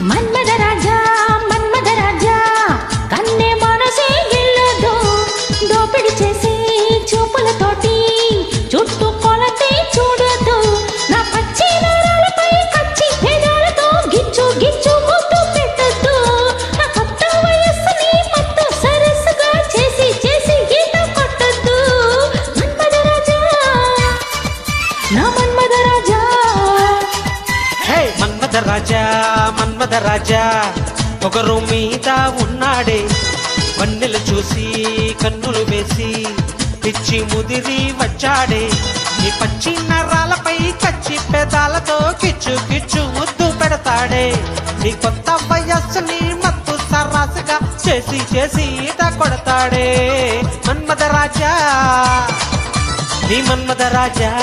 మన్మద రాజా మన్మద రాజా కన్నే మనసే గిల్లదు దోపిడి చేసి చూపులతోటి చుట్టూ కొలతే చూడదు నా పచ్చి నరాలపై కచ్చి పెదాలతో గిచ్చు గిచ్చు ముద్దు పెట్టద్దు నా కొత్త వయస్సుని మత్తు సరస్సుగా చేసి చేసి గీత కొట్టద్దు మన్మద రాజా నా మన్మద రాజా మన్మద రాజా మన్మద రాజా ఒకరు మీద ఉన్నాడే వన్నెలు చూసి కన్నులు వేసి పిచ్చి ముదిరి వచ్చాడే నీ పచ్చి నరాలపై కచ్చి పెదాలతో కిచ్చు కిచ్చు ముద్దు పెడతాడే నీ కొత్త వయస్సుని మత్తు సరాసుగా చేసి చేసి ఈత కొడతాడే మన్మద రాజా నీ మన్మద రాజా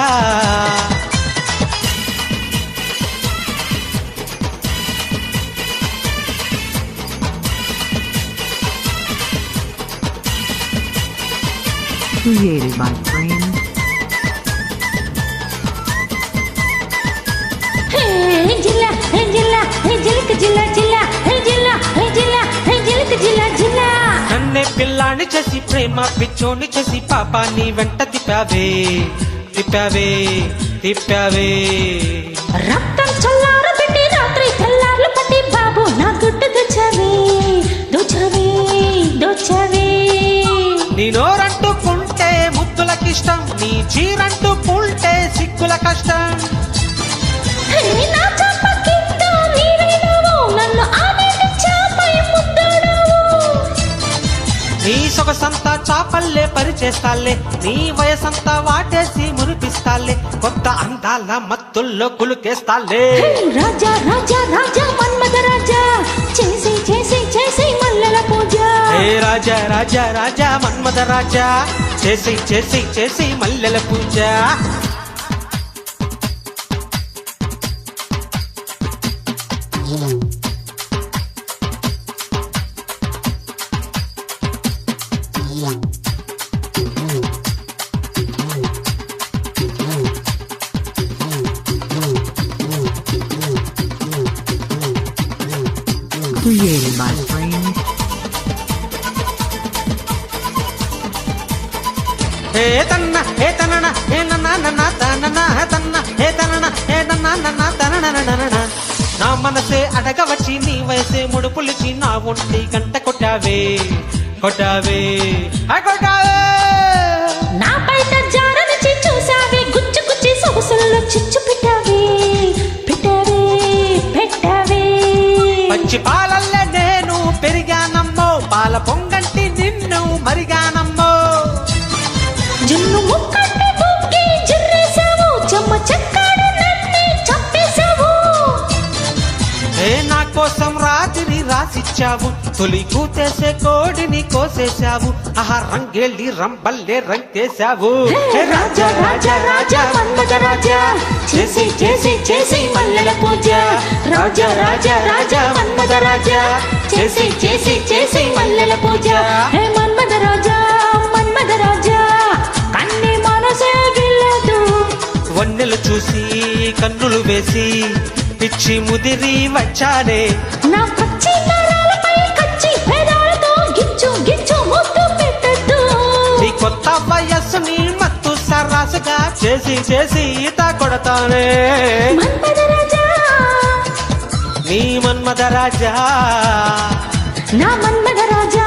Created by Frame. జిల్లా జిల్లా జిల్క జిల్లా జిల్లా జిల్లా జిల్లా జిల్క జిల్లా జిల్లా నన్నే పిల్లాని చేసి ప్రేమ పిచ్చోని చేసి పాపాన్ని వెంట తిప్పావే తిప్పావే తిప్పావే రక్తం చల్లారు పెట్టి రాత్రి తెల్లార్లు పట్టి బాబు నా గుడ్డు దొచ్చావే దొచ్చావే దొచ్చావే నీ నోరంటుకుంటే ముద్దులకిష్టం నీ చీరంటూ పుల్టే సిగ్గుల కష్టం నా చాప కింద నీవైనావు నన్ను ఆమెటి చాపై ముద్దాడావు నీ సొగసంతా చాపల్లే పరిచేస్తాలే నీ వయసంతా వాటేసి మురిపిస్తాలే కొత్త అందాల మత్తుల్లో కులుకేస్తాలే రాజా రాజా రాజా మన్మద రాజా చేసి చేసి చేసి మల్లెల పూజ హే రాజా రాజా రాజా మన్మద రాజా చేసి చేసి చేసి మల్లెల పూజ Created by Frame. హే తన్న హే తనన హే నన్న తనన తన్న హే తనన హే నన్న తనన నా మనసే అడగవచ్చి నీ వయసే ముడుపులిచి నా ఒంటి గంట కొట్టావే కొట్టావే కొట్టావే నా బయట జారనిచి చూసావే గుచ్చి గుచ్చి సొగసుల్లో చిచ్చు పెట్టావే పెట్టావే పెట్టావే పచ్చి పాలల్లే నేను పెరిగానమ్మో పాల పొంగంటి నిన్ను మరిగానమ్మో జున్ను ముక్కంటి బుక్కి జిర్రేసావు చెమ్మ చెక్కాడు నన్ను చంపేశావు ఏ నా కోసం రాత్రి రాసిచ్చావు తొలి కూతేసే కోడిని కోసేశావు ఆహా రంగేళ్ళి రంబల్లే రంగేశావు రాజా రాజా రాజా మన్మద రాజా చేసి చేసి చేసి మల్లెల పూజ రాజా రాజా రాజా మన్మద రాజా చేసి చేసి చేసి మల్లెల పూజ హే మన్మద రాజా మన్మద రాజా కన్ని మనసే గిల్లదు వన్నెలు చూసి కన్నులు వేసి పిచ్చి ముదిరి వచ్చానే నా పచ్చి నరాలపై కచ్చి పెదాలతో గిచ్చు గిచ్చు ముద్దు పెట్టద్దు నీ కొత్త వయస్సుని మత్తు సరాసుగా చేసి చేసి ఈత కొడతానే మన్మద రాజా నీ మన్మద రాజా నా మన్మద రాజా